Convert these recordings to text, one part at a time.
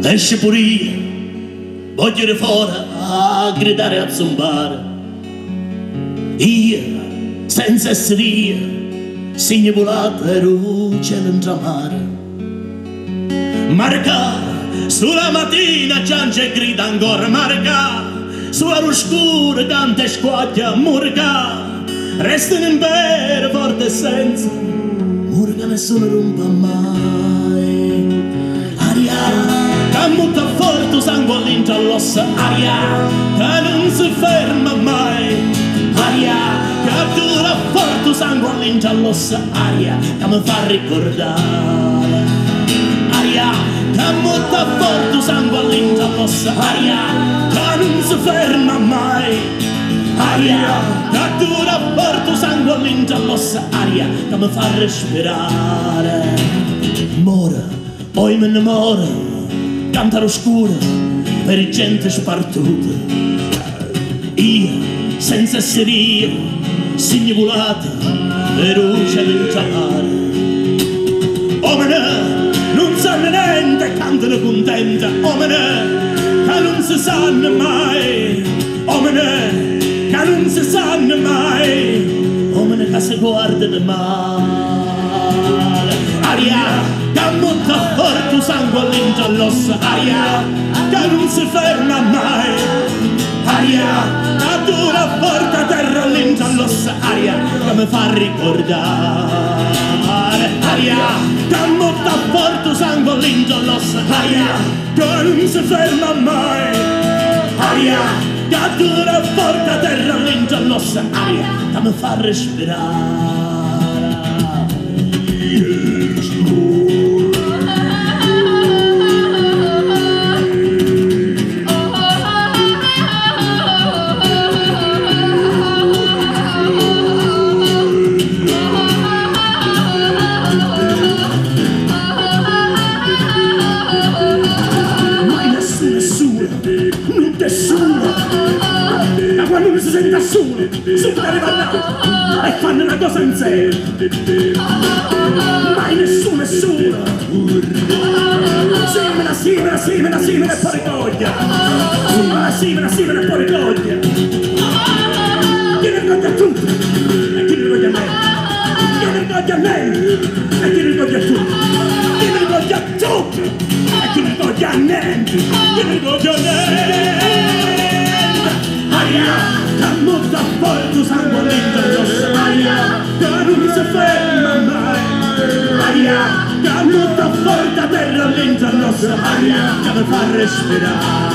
Esce pure io, voglio ir fuori a gridare e a zombare. Io, senza essere io, segno volato e luce nell'intramare. Marca, sulla mattina piange e grida ancora. Marca, sulla oscura canta e squaglia. Murga, resta in impero forte e senza. Murga nessuno rompa mai. Aria, che molto forte sangue all'inter all'ossa. Aria, che non si ferma mai. Aria, che dura forte sangue all'inter all'ossa. Aria, che mi fa ricordare. Aria, che molto forte sangue all'inter all'ossa. Aria, che non si ferma mai. Aria, che dura forte sangue all'inter all'ossa. Aria, che mi fa respirare. Mora, poi me ne mora. Canta l'oscura per gente spartuta. Io, senza essere io, segno volata per luce nell'intramare. Omene, non sanno niente, cantano contenta. Omene, che non si sanno mai. Omene, che non si sanno mai. Omene, che si guardano male. Aria, che molto forte sangue all'inter all'ossa. Aria, che non si ferma mai. Aria, che dura forte a terra all'inter all'ossa. Aria, che mi fa ricordare. Aria, che molto forte sangue all'inter all'ossa. Aria, che non si ferma mai. Aria, che dura forte a terra all'inter all'ossa. Aria, che mi fa respirare. Da quando non si sente nessuno, subito arriva là e fanno una cosa in sé. Mai nessuno. Simena e poi ricoglia. Simena e poi ricoglia. Chi ne ricoglia a tutti e chi ne ricoglia a me. Chi ne ricoglia a me e chi ne ricoglia a tutti. Chi ne ricoglia a tutti e chi ne ricoglia a niente. Chi ne ricoglia a niente. Aria, che molto forte sangue all'inter all'ossa. Aria, che non si ferma mai. Aria, che molto forte a terra all'inter all'ossa. Aria, che mi fa respirare.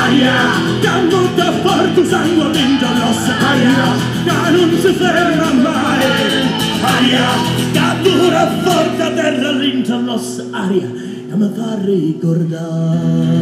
Aria, che molto forte sangue all'inter all'ossa. Aria, che non si ferma mai. Aria, che dura forte a terra all'inter all'ossa. Aria, che mi fa ricordare.